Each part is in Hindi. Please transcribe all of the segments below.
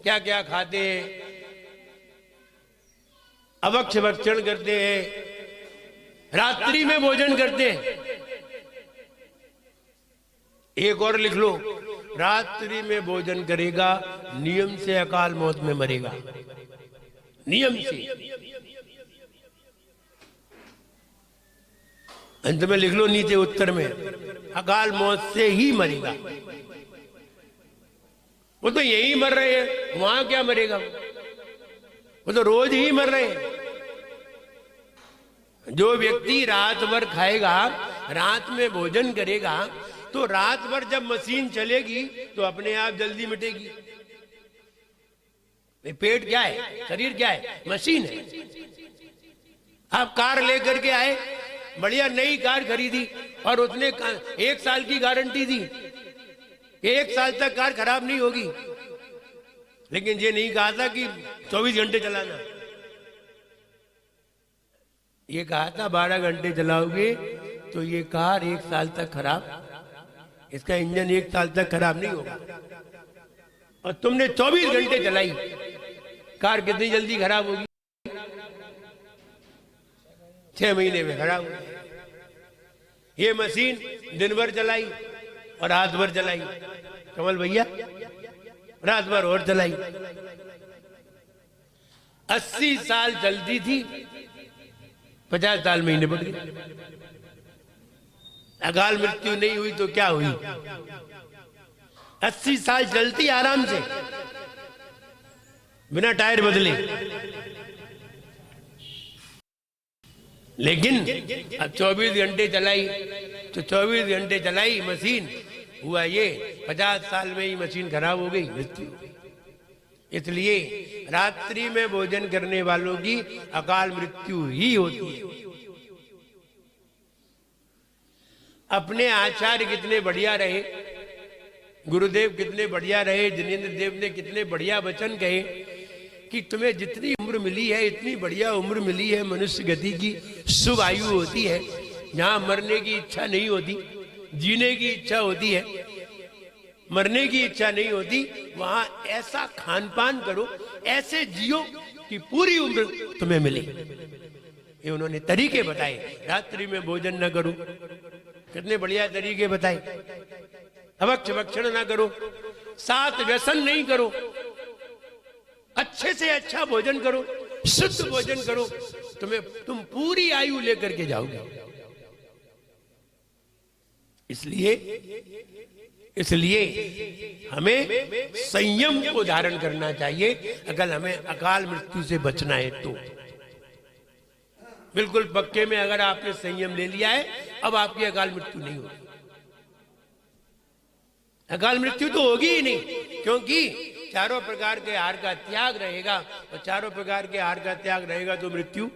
क्या क्या खाते हैं, अभक्ष भक्षण करते हैं, रात्रि में भोजन करते हैं। एक और लिख लो, रात्रि में भोजन करेगा नियम से अकाल मौत में मरेगा, नियम से। अंत में लिख लो नीचे उत्तर में, अकाल मौत से ही मरेगा। वो तो यही मर रहे हैं, वहां क्या मरेगा, वो तो रोज ही मर रहे हैं। जो व्यक्ति रात भर खाएगा, रात में भोजन करेगा, तो रात भर जब मशीन चलेगी तो अपने आप जल्दी मिटेगी। पेट क्या है, शरीर क्या है, मशीन है। आप कार लेकर के आए, बढ़िया नई कार खरीदी और उसने 1 साल की गारंटी दी, 1 साल तक कार खराब नहीं होगी। लेकिन ये नहीं कहा था कि 24 घंटे चलाना, ये कहा था 12 घंटे चलाओगे तो ये कार 1 साल तक खराब, इसका इंजन 1 साल तक खराब नहीं होगा। और तुमने 24 घंटे चलाई, कार कितनी जल्दी खराब होगी, 6 महीने में खराब होगी। ये मशीन दिन भर चलाई और रात भर चलाई, कमल भैया रात भर और चलाई। 80 साल चलती थी, 50 साल में ही निपट गई। अकाल मृत्यु नहीं हुई तो क्या हुई, 80 साल चलती आराम से बिना टायर बदले। लेकिन अब 24 घंटे चलाई, तो 24 घंटे चलाई मशीन, हुआ ये 50 साल में ही मशीन खराब हो गई, मृत्यु हो गई। इसलिए रात्रि में भोजन करने वालों की अकाल मृत्यु ही होती है। अपने आचार्य कितने बढ़िया रहे, गुरुदेव कितने बढ़िया रहे, जिनेंद्र देव ने कितने बढ़िया वचन कहे कि तुम्हें जितनी उम्र मिली है, इतनी बढ़िया उम्र मिली है, मनुष्य गति की शुभ आयु होती है, जहां मरने की इच्छा नहीं होती, जीने की इच्छा होती है, मरने की इच्छा नहीं होती। वहां ऐसा खान पान करो, ऐसे जियो कि पूरी उम्र तुम्हें मिले। ये उन्होंने तरीके बताए। रात्रि में भोजन न करो, कितने बढ़िया तरीके बताए। अभक्ष भक्षण ना करो, 7 व्यसन नहीं करो, अच्छे से अच्छा भोजन करो, शुद्ध भोजन करो, तुम पूरी आयु लेकर के जाओगे। इसलिए हमें संयम को धारण करना चाहिए अगर हमें अकाल मृत्यु से बचना है तो। बिल्कुल पक्के में अगर आपने संयम ले लिया है, अब आपकी अकाल मृत्यु नहीं होगी। अकाल मृत्यु तो होगी ही नहीं, क्योंकि चारों प्रकार के आहार का त्याग रहेगा, और चारों प्रकार के आहार का त्याग रहेगा तो मृत्यु,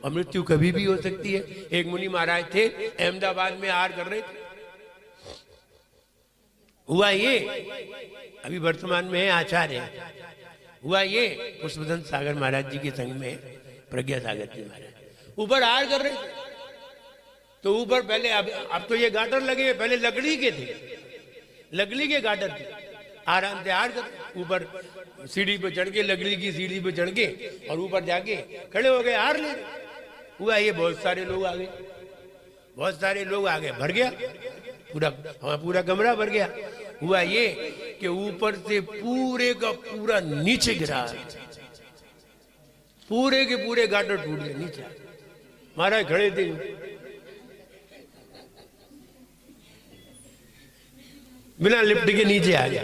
और मृत्यु कभी भी हो सकती है। एक मुनि महाराज थे, अहमदाबाद में आहार कर रहे थे। हुआ ये, अभी वर्तमान में है आचार्य, हुआ ये पुष्पदंत सागर महाराज जी के संग में प्रज्ञा सागर जी महाराज ऊपर आहार कर रहे थे। तो ऊपर पहले, अब तो ये गाटर लगे, पहले लकड़ी के थे, लकड़ी के गाटर थे, आराम से आहार कर, ऊपर सीढ़ी पे चढ़ के, लकड़ी की सीढ़ी पे चढ़ के और ऊपर जाके खड़े हो गए, आहार ले। हुआ ये बहुत सारे लोग आ गए, बहुत सारे लोग आ गए, भर गया पूरा कमरा भर गया। हुआ ये कि ऊपर से पूरे का पूरा नीचे गिरा, पूरे के पूरे गाटर टूट गए नीचे। महाराज खड़े थे, बिना लिफ्ट के नीचे आ गया,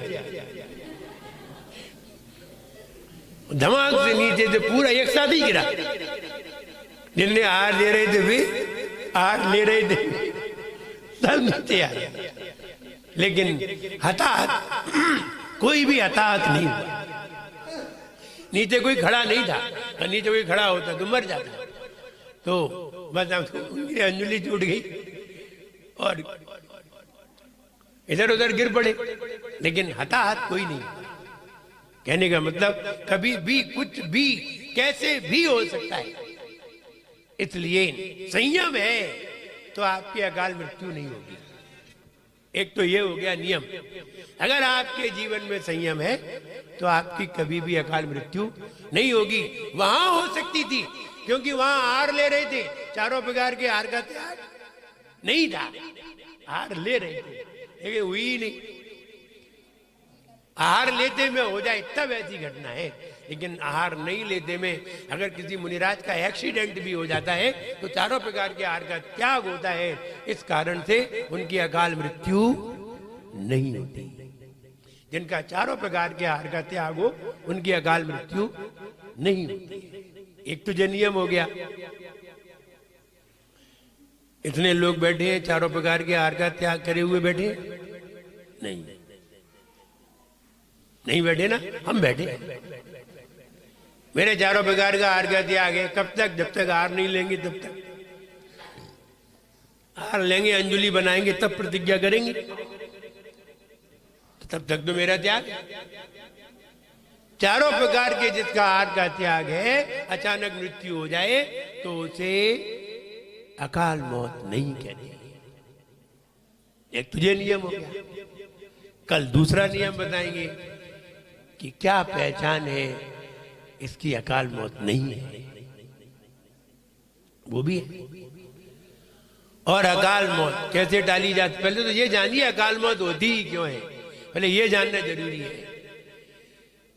धमाक से नीचे से पूरा एक साथ ही गिरा। जिनने आहार दे रहे थे वे आहार ले रहे थे, सब नीचे आ गया। लेकिन हताहत कोई भी हताहत नहीं हुआ। नीचे कोई खड़ा नहीं था, और नीचे कोई खड़ा होता तो मर जाता। तो बस उनकी अंजलि टूट गई और इधर उधर गिर पड़े, लेकिन हताहत कोई नहीं। कहने का मतलब कभी भी कुछ भी कैसे भी हो सकता है। इसलिए संयम है तो आपकी अकाल मृत्यु नहीं होगी। एक तो ये हो गया नियम। अगर आपके जीवन में संयम है तो आपकी कभी भी अकाल मृत्यु नहीं होगी। वहां हो सकती थी क्योंकि वहां आहार ले रहे थे, चारों प्रकार के आहार का त्याग नहीं था, आहार ले रहे थे लेकिन हुई ही नहीं। आहार लेते में हो जाए तब ऐसी घटना है, लेकिन आहार नहीं लेते में अगर किसी मुनिराज का एक्सीडेंट भी हो जाता है तो चारों प्रकार के आहार का त्याग होता है, इस कारण से उनकी अकाल मृत्यु नहीं होती। जिनका चारों प्रकार के आहार का त्याग हो उनकी अकाल मृत्यु नहीं होती। एक तो जो नियम हो गया। इतने लोग बैठे हैं चारों प्रकार के आहार का त्याग करे हुए बैठे नहीं बैठे ना, हम बैठे। मेरे चारों प्रकार का आहार का त्याग है। कब तक? जब तक आहार नहीं लेंगे तब तक। आहार लेंगे, अंजुलि बनाएंगे, तब प्रतिज्ञा करेंगे, तब तक तो मेरा त्याग है। चारों प्रकार के जिसका आहार का त्याग है, अचानक मृत्यु हो जाए तो उसे अकाल मौत नहीं कहते। एक तुझे नियम हो गया। कल दूसरा नियम बताएंगे कि क्या पहचान है इसकी अकाल मौत नहीं है, वो भी है। और अकाल मौत कैसे टाली जाती, पहले तो ये जानिए अकाल मौत होती ही क्यों है, पहले ये जानना जरूरी है।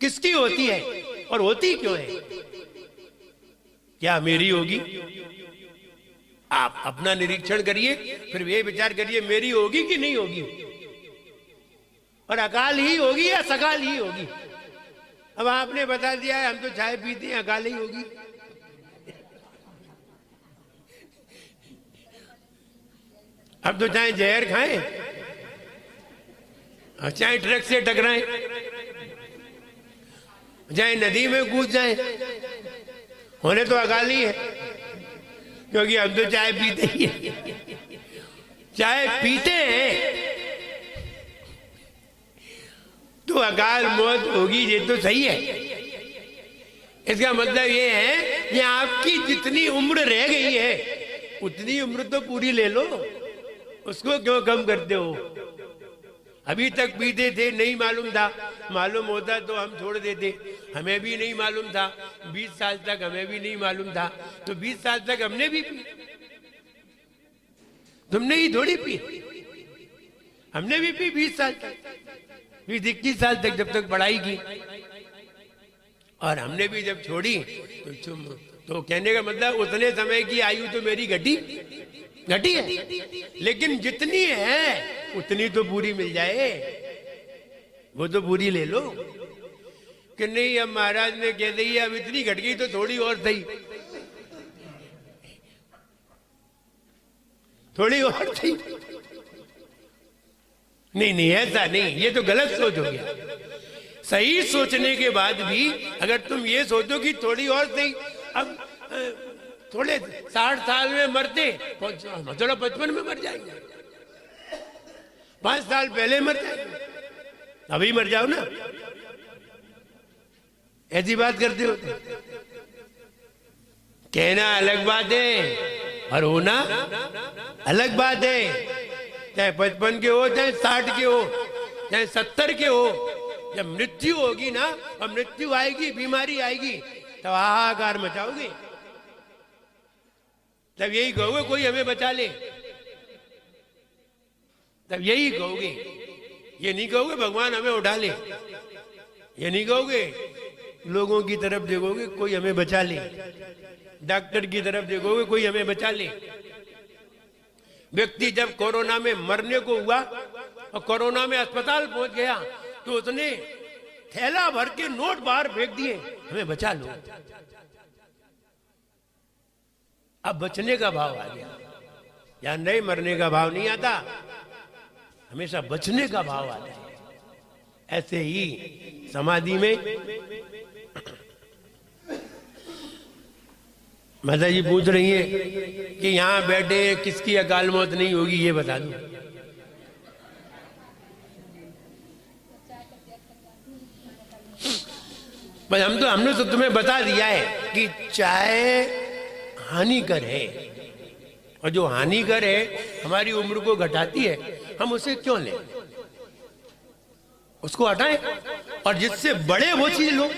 किसकी होती है और होती क्यों है? क्या मेरी होगी? आप अपना निरीक्षण करिए, फिर ये विचार करिए मेरी होगी कि नहीं होगी, और अकाल ही होगी या सकाल ही होगी। अब आपने बता दिया है हम तो चाय पीते हैं, अकाल ही होगी। अब तो चाहे जहर खाएं और चाहे ट्रक से टकराएं, चाहे नदी में कूद जाएं, होने तो अकाल ही है, क्योंकि हम तो चाय पीते ही हैं। चाय पीते हैं तो अकाल मौत होगी, ये तो सही है। इसका मतलब ये है कि आपकी जितनी उम्र रह गई है उतनी उम्र तो पूरी ले लो, उसको क्यों कम करते हो? अभी तक पीते थे, नहीं मालूम था, मालूम होता तो हम छोड़ देते। हमें भी नहीं मालूम था, 20 साल तक हमें भी नहीं मालूम था, तो 20 साल तक हमने भी पी। तुमने ही थोड़ी पी, हमने भी पी 20 साल तक, 20-21 साल तक, जब तक पढ़ाई की। और हमने भी जब छोड़ी तो कहने का मतलब उतने समय की आयु तो मेरी घटी है, लेकिन जितनी है उतनी तो पूरी मिल जाए, वो तो पूरी ले लो। कि नहीं, अब महाराज ने कह दी अब इतनी घट गई तो थोड़ी और सही, थोड़ी और सही। नहीं, ऐसा नहीं, ये तो गलत सोच हो गया। सही सोचने के बाद भी अगर तुम ये सोचो कि थोड़ी और सही, अब थोड़े 60 साल में मरते, चलो 55 में मर जाएंगे, 5 साल पहले मर जाएंगे, अभी मर जाओ ना। ऐसी बात करते हो, कहना अलग बात है और होना अलग बात है। चाहे 55 के हो, चाहे 60 के हो, चाहे 70 के हो, जब मृत्यु होगी ना, और मृत्यु आएगी, बीमारी आएगी, तब हाहाकार मचाओगे, तब यही कहोगे कोई हमें बचा ले, तब यही कहोगे। ये नहीं कहोगे भगवान हमें उठा ले, ये नहीं कहोगे, लोगों की तरफ देखोगे कोई हमें बचा ले, डॉक्टर की तरफ देखोगे कोई हमें बचा ले। व्यक्ति जब कोरोना में मरने को हुआ और कोरोना में अस्पताल पहुंच गया तो उसने थैला भर के नोट बाहर फेंक दिए, हमें बचा लो। अब बचने का भाव आ गया, या नहीं, मरने का भाव नहीं आता, हमेशा बचने का भाव आता है। ऐसे ही समाधि में माता जी पूछ रही है कि यहां बैठे किसकी अकाल मौत नहीं होगी, ये बता दो। बस हमने तो तुम्हें बता दिया है कि चाय हानिकर है, और जो हानिकर है, हमारी उम्र को घटाती है, हम उसे क्यों लें? उसको हटाएं और जिससे बड़े वो चीज लो।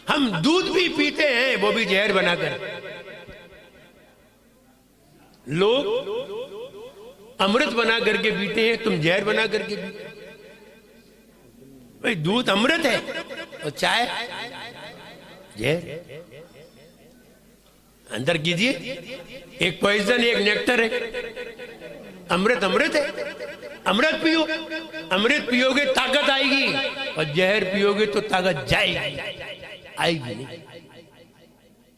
हम दूध भी पीते हैं, वो भी जहर बनाकर। लोग अमृत बना करके पीते हैं, तुम जहर बना करके पीते। भाई दूध अमृत है और चाय जहर। अंदर कीजिए, एक पॉइजन एक नेक्टर है। अमृत अमृत है, अमृत पियो। अमृत पियोगे ताकत आएगी, और जहर पियोगे तो ताकत जाएगी, आएगी नहीं।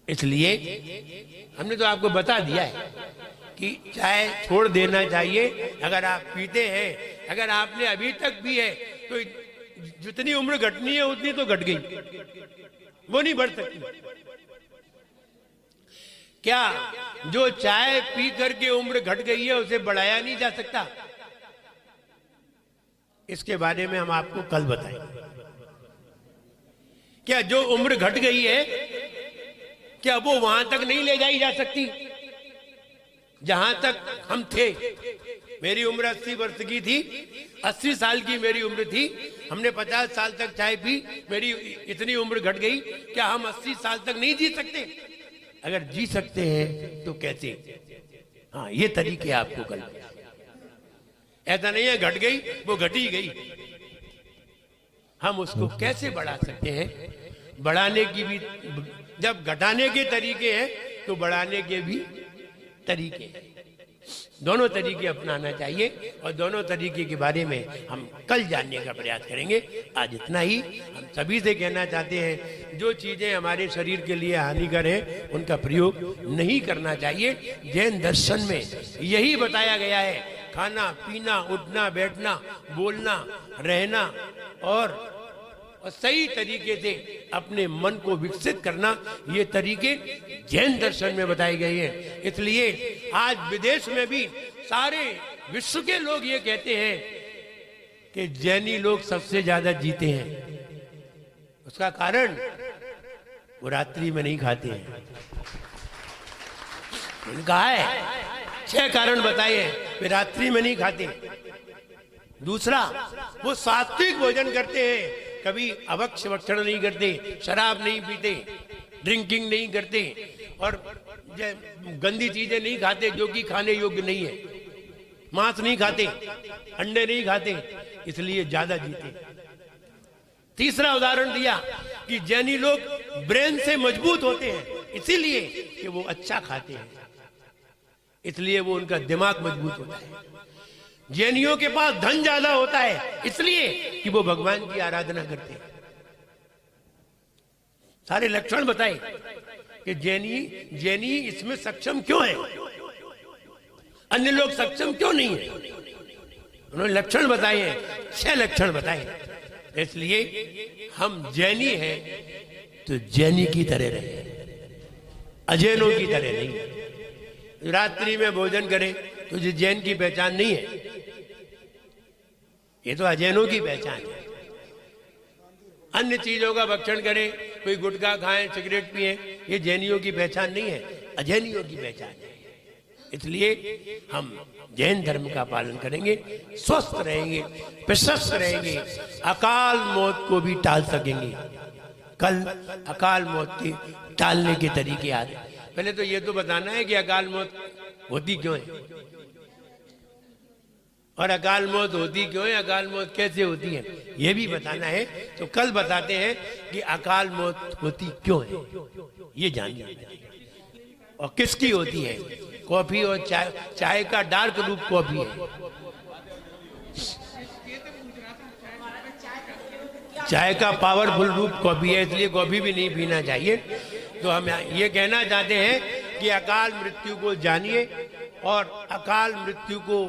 इसलिए हमने तो आपको बता दिया है कि चाय छोड़ देना चाहिए अगर आप पीते हैं। अगर आपने अभी तक भी है तो जितनी उम्र घटनी है उतनी तो घट गई, वो नहीं बढ़ सकती। क्या जो चाय पी करके उम्र घट गई है उसे बढ़ाया नहीं जा सकता? इसके बारे में हम आपको कल बताएंगे। क्या जो उम्र घट गई है, क्या वो वहां तक नहीं ले जाई जा सकती जहां तक हम थे? मेरी उम्र 80 वर्ष की थी, 80 साल की मेरी उम्र थी, हमने 50 साल तक चाय पी, मेरी इतनी उम्र घट गई, क्या हम 80 साल तक नहीं जी सकते? अगर जी सकते हैं तो कैसे? हाँ, ये तरीके आपको कल। ऐसा नहीं है घट गई वो घटी गई। हम उसको कैसे बढ़ा सकते हैं? बढ़ाने की भी, जब घटाने के तरीके हैं तो बढ़ाने के भी तरीके हैं। दोनों तरीके अपनाना चाहिए और दोनों तरीके के बारे में हम कल जानने का प्रयास करेंगे। आज इतना ही। हम सभी से कहना चाहते हैं, जो चीजें हमारे शरीर के लिए हानिकर है उनका प्रयोग नहीं करना चाहिए। जैन दर्शन में यही बताया गया है, खाना पीना, उठना बैठना, बोलना रहना और सही तरीके से अपने मन को विकसित करना, ये तरीके जैन दर्शन में बताए गए हैं। इसलिए आज विदेश में भी सारे विश्व के लोग ये कहते हैं कि जैनी लोग सबसे ज्यादा जीते हैं। उसका कारण वो रात्रि में नहीं खाते हैं। मैंने कहा है 6 कारण बताए हैं, वे रात्रि में नहीं खाते। दूसरा, वो सात्विक भोजन करते हैं, कभी अभक्ष्य भक्षण नहीं करते, शराब नहीं पीते, ड्रिंकिंग नहीं करते और गंदी चीजें नहीं खाते जो कि खाने योग्य नहीं है। मांस नहीं खाते, अंडे नहीं खाते, इसलिए ज्यादा जीते। तीसरा उदाहरण दिया कि जैनी लोग ब्रेन से मजबूत होते हैं, इसीलिए कि वो अच्छा खाते हैं, इसलिए वो उनका दिमाग मजबूत होता है। जैनियों के पास धन ज्यादा होता है, इसलिए कि वो भगवान की आराधना करते हैं। सारे लक्षण बताए कि जैनी इसमें सक्षम क्यों है, अन्य लोग सक्षम क्यों नहीं है। उन्होंने लक्षण बताए हैं, 6 लक्षण बताए। इसलिए हम जैनी हैं तो जैनी की तरह रहे, अजैनों की तरह नहीं। रात्रि में भोजन करें तो ये जैन की पहचान नहीं है, ये तो अजैनों की पहचान है। अन्य चीजों का भक्षण करें, कोई गुटखा खाएं, सिगरेट पिए, ये जैनियों की पहचान नहीं है, अजैनियों की पहचान है। इसलिए हम जैन धर्म का पालन करेंगे, स्वस्थ रहेंगे, प्रशस्त रहेंगे, अकाल मौत को भी टाल सकेंगे। कल अकाल मौत के टालने के तरीके आ रहे। पहले तो ये तो बताना है कि अकाल मौत होती क्यों है और अकाल मौत होती क्यों है, अकाल मौत कैसे होती है, ये भी बताना है। तो कल बताते हैं कि अकाल मौत होती क्यों है, ये जानिए। और किसकी होती है? कॉफी और चाय का डार्क रूप कॉफी है। चाय का पावरफुल रूप कॉफी है, इसलिए कॉफी भी नहीं पीना चाहिए। तो हम ये कहना चाहते हैं कि अकाल मृत्यु को जानिए और अकाल मृत्यु को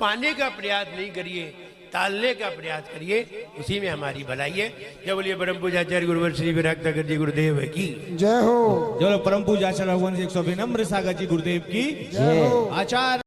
पाने का प्रयास नहीं करिए, टालने का प्रयास करिए, उसी में हमारी भलाई है। जय बोलिए परम पूज्याचार्य गुरुवर श्री विराट सागर जी गुरुदेव की जय हो। जय परम पूज्याचार्य भगवान 100 विनम्र सागर जी गुरुदेव की जय हो। आचार्य